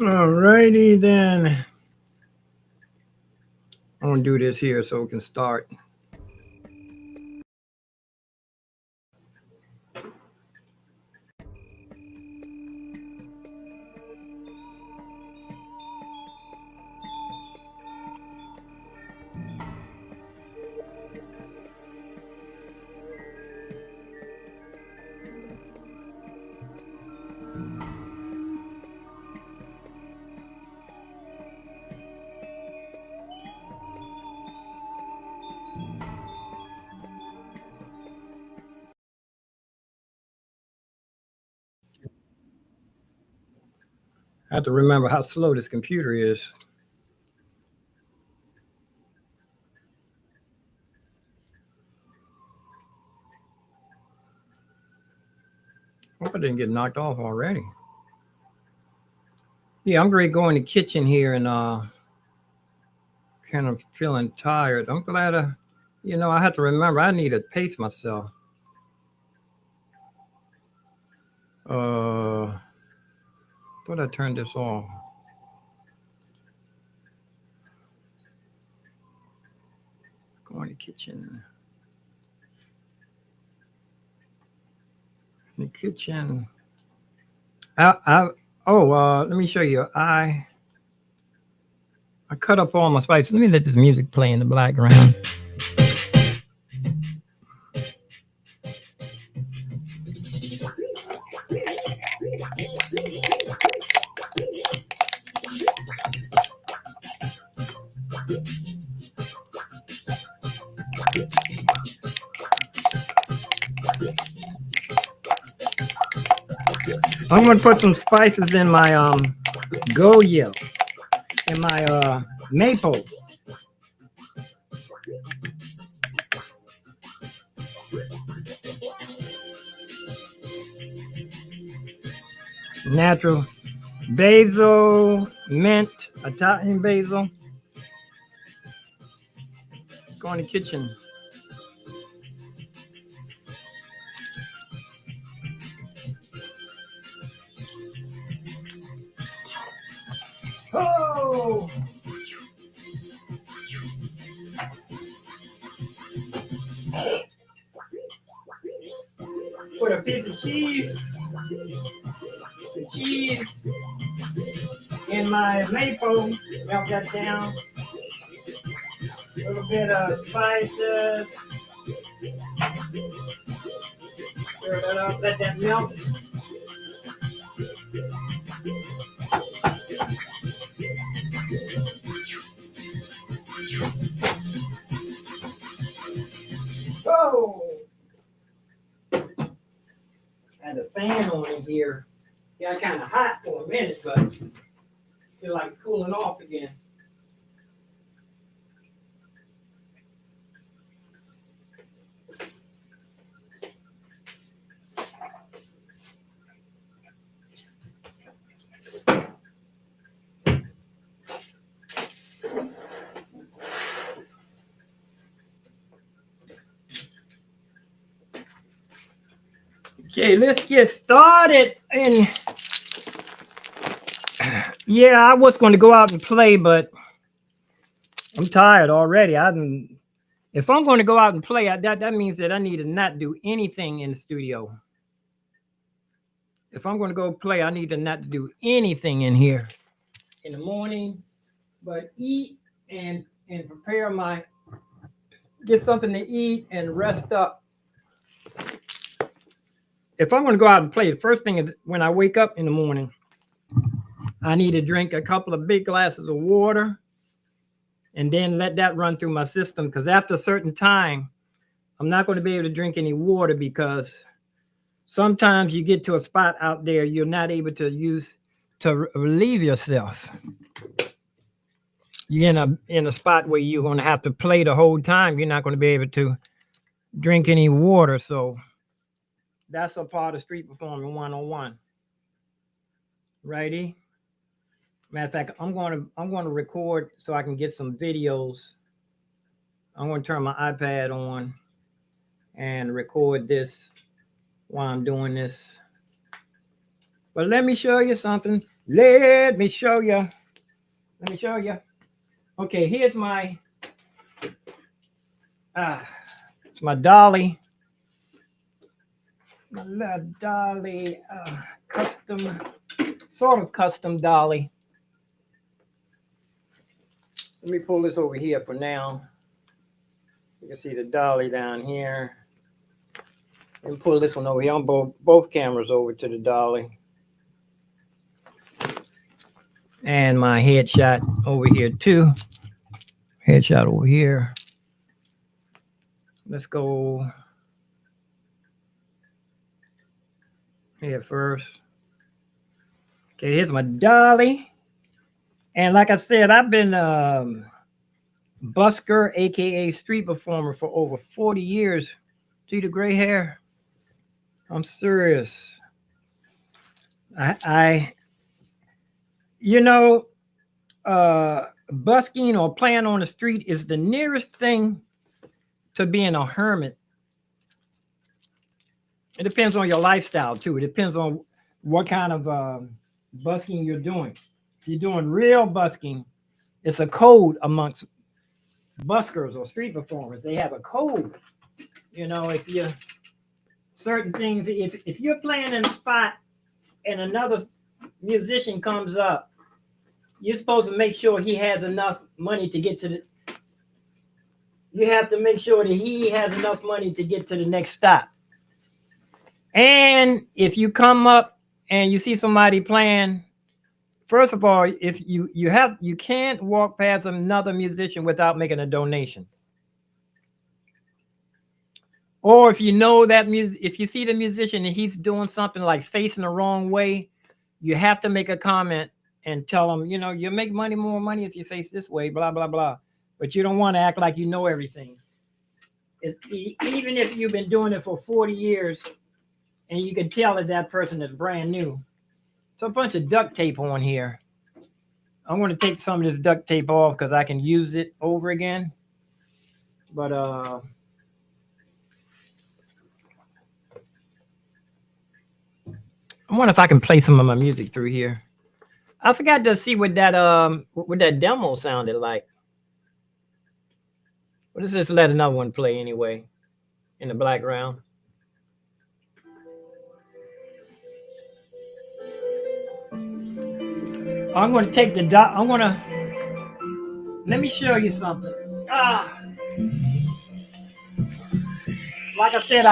All righty then. I'm gonna do this here so we can start. I have to remember how slow this computer is. Hope I didn't get knocked off already. Yeah, I'm ready to go in the kitchen here and kind of feeling tired. I'm glad I have to remember I need to pace myself. Thought I turned this off. Go in the kitchen. In the kitchen. Let me show you. I cut up all my spices. Let me let this music play in the background. I'm gonna put some spices in my goya and my maple. Natural basil, mint, Italian basil. Go in the kitchen. Oh! Put a piece of cheese, the cheese in my maple, melt that down. A little bit of spices. Stir that up, let that melt. Oh! Had the fan on in here. Got kind of hot for a minute, but feel like it's cooling off again. Okay, let's get started. And yeah, I was going to go out and play, but I'm tired already. If I'm going to go out and play, that means that I need to not do anything in the studio. If I'm going to go play, I need to not do anything in here in the morning, but eat and prepare get something to eat and rest up. If I'm going to go out and play, the first thing is when I wake up in the morning, I need to drink a couple of big glasses of water and then let that run through my system, because after a certain time, I'm not going to be able to drink any water, because sometimes you get to a spot out there you're not able to relieve yourself. You're in a spot where you're going to have to play the whole time. You're not going to be able to drink any water. So that's a part of street performing 101. Righty? Matter of fact, I'm going to record so I can get some videos. I'm going to turn my iPad on and record this while I'm doing this. But let me show you something. Let me show you. Let me show you. Okay, here's my my dolly. My little dolly, custom, sort of custom dolly. Let me pull this over here for now. You can see the dolly down here. And pull this one over here. On both cameras over to the dolly. And my headshot over here too. Headshot over here. Let's go here first. Okay, here's my dolly. And like I said, I've been busker, a.k.a. street performer for over 40 years. See the gray hair? I'm serious. I you know, busking or playing on the street is the nearest thing to being a hermit. It depends on your lifestyle too. It depends on what kind of busking you're doing. If you're doing real busking, it's a code amongst buskers or street performers. They have a code. You know, if you certain things, if you're playing in a spot and another musician comes up, you're supposed to make sure he has enough money to get to the. You have to make sure that he has enough money to get to the next stop. And if you come up and you see somebody playing, first of all, if you can't walk past another musician without making a donation. Or if you know that if you see the musician and he's doing something like facing the wrong way, you have to make a comment and tell him, you know, you make more money if you face this way, blah, blah, blah. But you don't want to act like you know everything. Even if you've been doing it for 40 years and you can tell that person is brand new. So a bunch of duct tape on here. I'm going to take some of this duct tape off because I can use it over again. But I wonder if I can play some of my music through here. I forgot to see what that demo sounded like. Well, let's just let another one play anyway in the background. I'm going to take the dot. Let me show you something. Like I said,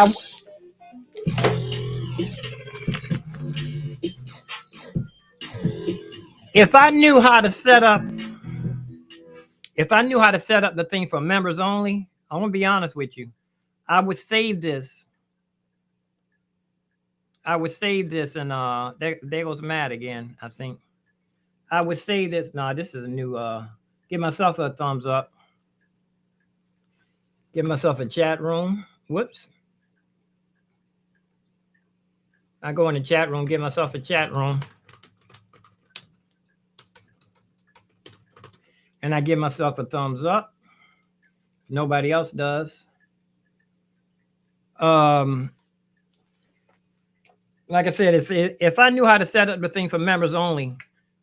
if I knew how to set up the thing for members only, I want to be honest with you, I would save this. And there goes Matt again, I think. I would save this. No, this is a new give myself a thumbs up. Give myself a chat room. Whoops. I go in the chat room, give myself a chat room. And I give myself a thumbs up. If nobody else does. Like I said, if I knew how to set up the thing for members only,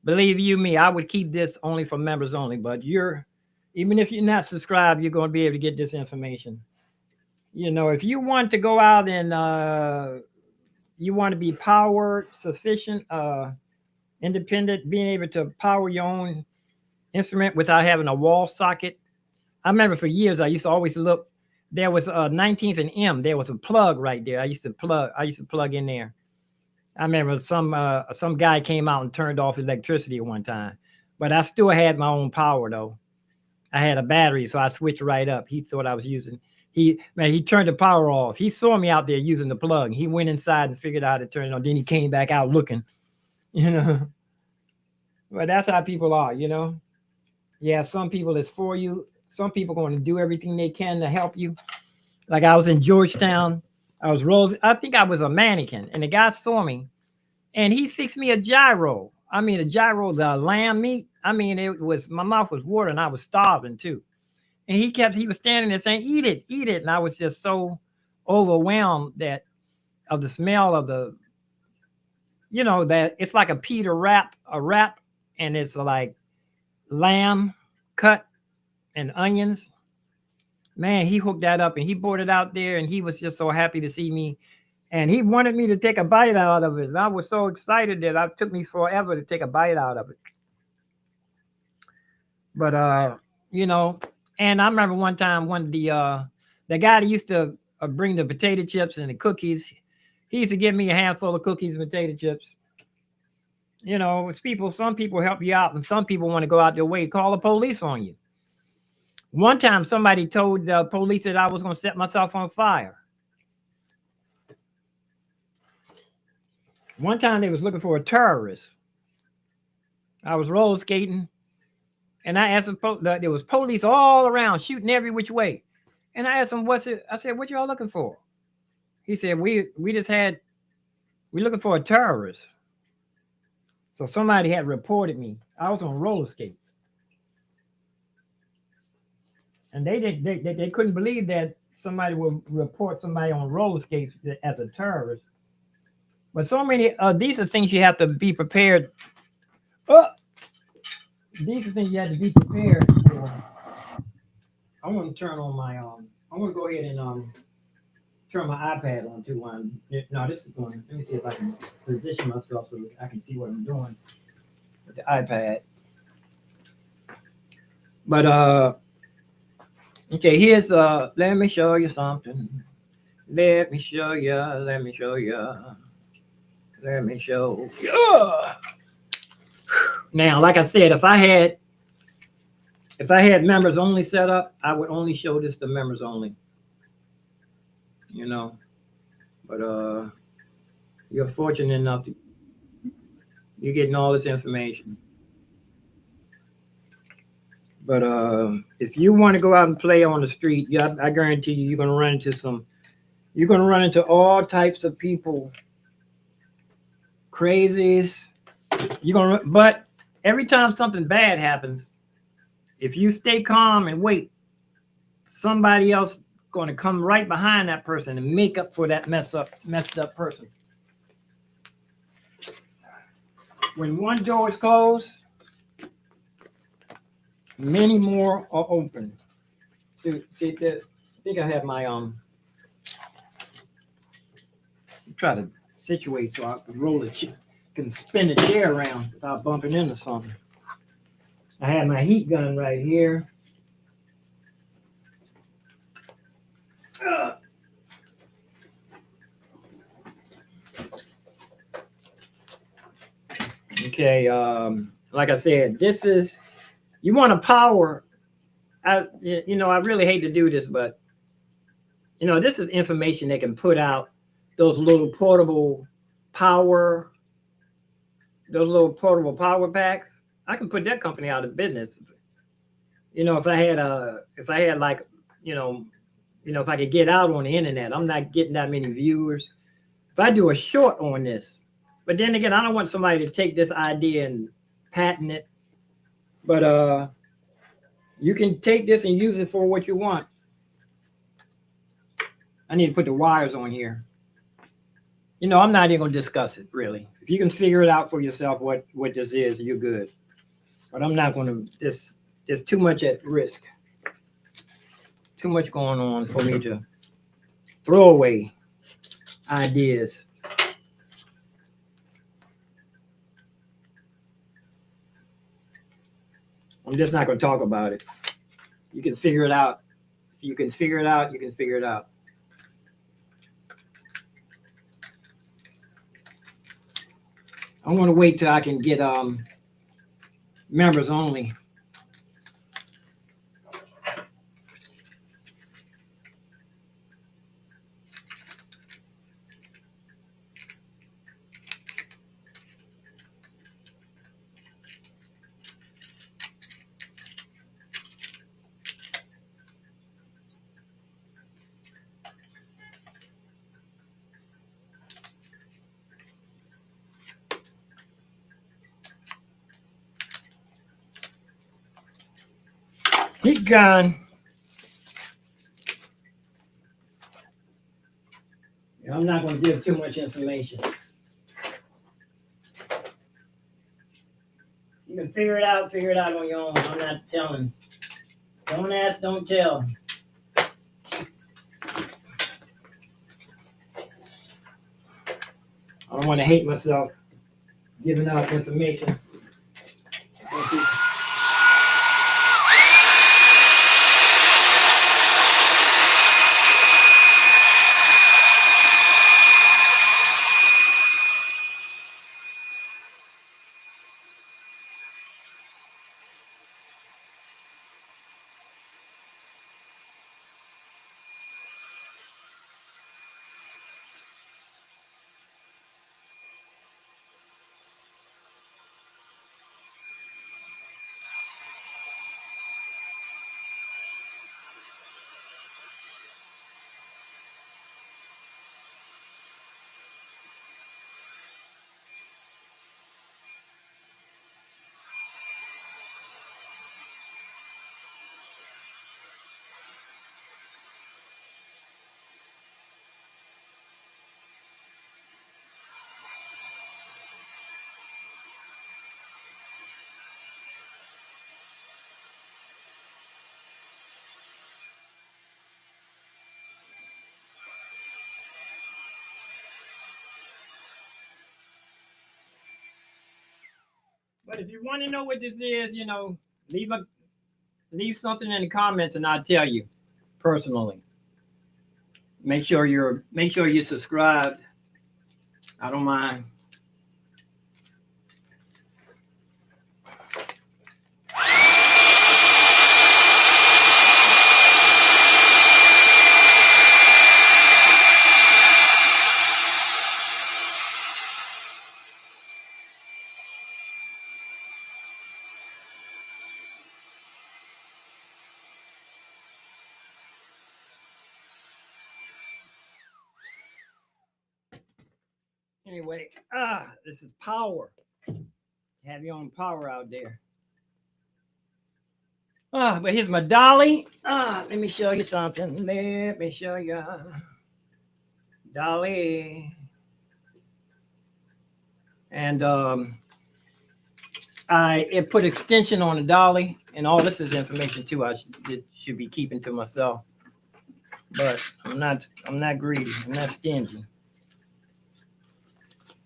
believe you me, I would keep this only for members only. But even if you're not subscribed, you're going to be able to get this information. You know, if you want to go out and you want to be powered, sufficient, independent, being able to power your own instrument without having a wall socket. I remember for years I used to always look. There was 19th and M. There was a plug right there. I used to plug in there. I remember some guy came out and turned off electricity at one time, but I still had my own power though. I had a battery, so I switched right up. He thought I was using. He turned the power off. He saw me out there using the plug. He went inside and figured out how to turn it on. Then he came back out looking, you know. But that's how people are, you know. Yeah, some people is for you. Some people going to do everything they can to help you. Like I was in Georgetown. I think I was a mannequin, and the guy saw me, and he fixed me a gyro. I mean, a gyro, the lamb meat. I mean, my mouth was watering. I was starving too. And he was standing there saying, eat it. And I was just so overwhelmed that of the smell of the, that it's like a pita wrap, and it's like lamb cut and onions. Man, he hooked that up and he brought it out there, and he was just so happy to see me. And he wanted me to take a bite out of it. And I was so excited that it took me forever to take a bite out of it. But you know, and I remember one time when the guy that used to bring the potato chips and the cookies, he used to give me a handful of cookies and potato chips. It's people. Some people help you out, and some people want to go out their way to call the police on you. One time, somebody told the police that I was going to set myself on fire. One time, they was looking for a terrorist. I was roller skating, and I asked them. There was police all around shooting every which way, and I asked them, "What's it?" I said, "What y'all looking for?" He said, "We looking for a terrorist." So somebody had reported me. I was on roller skates. And they couldn't believe that somebody would report somebody on roller skates as a terrorist. But so many these are things you have to be prepared. These are things you have to be prepared for. I want to turn on my I want to go ahead and turn my iPad on too. No, this is going. Let me see if I can position myself so that I can see what I'm doing with the iPad. But okay, here's let me show you something. Let me show you. Let me show you. Let me show you. Now, like I said, if I had members only set up, I would only show this to members only. But you're fortunate enough to you're getting all this information. But if you want to go out and play on the street, yeah, I guarantee you, you're gonna run into all types of people, crazies. But every time something bad happens, if you stay calm and wait, somebody else going to come right behind that person and make up for that messed up person. When one door is closed, many more are open. See, I think I have my try to situate so I can spin the chair around without bumping into something. I have my heat gun right here. Okay, like I said, this is you want to power. I really hate to do this, but this is information they can put out. Those little portable power packs. I can put that company out of business. If I had like, if I could get out on the internet, I'm not getting that many viewers. If I do a short on this, but then again, I don't want somebody to take this idea and patent it. But you can take this and use it for what you want. I need to put the wires on here. I'm not even going to discuss it, really. If you can figure it out for yourself what this is, you're good. But I'm not going to, there's too much at risk. Too much going on for me to throw away ideas. I'm just not going to talk about it. You can figure it out. You can figure it out. You can figure it out. I want to wait till I can get members only. Heat gun. I'm not going to give too much information. You can figure it out on your own. I'm not telling. Don't ask, don't tell. I don't want to hate myself giving out information. But if you want to know what this is, leave something in the comments and I'll tell you personally. Make sure you're subscribed. I don't mind. Anyway, this is power. Have your own power out there. But here's my dolly. Let me show you something. Let me show you. Dolly. And I put extension on the dolly, and all this is information too. I should be keeping to myself. But I'm not greedy. I'm not stingy.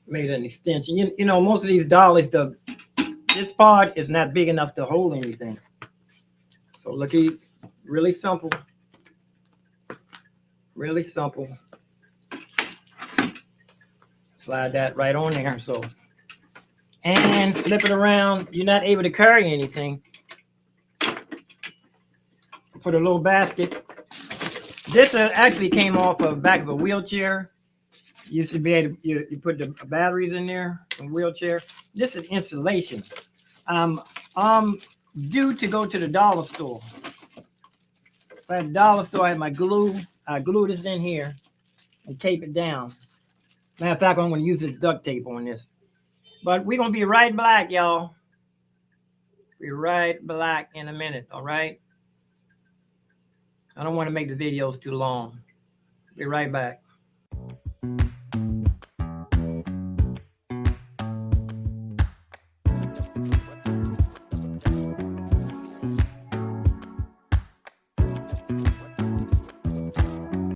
Made an extension. You know, most of these dollies, this part is not big enough to hold anything. So looky, really simple. Really simple. Slide that right on there. So, and flip it around. You're not able to carry anything. Put a little basket. This actually came off of the back of a wheelchair. You should be able to, you put the batteries in there, a wheelchair. This is insulation. I'm due to go to the dollar store. If I had a dollar store, I had my glue. I glue this in here and tape it down. Matter of fact, I'm going to use this duct tape on this. But we're going to be right back, y'all. Be right back in a minute, all right? I don't want to make the videos too long. Be right back.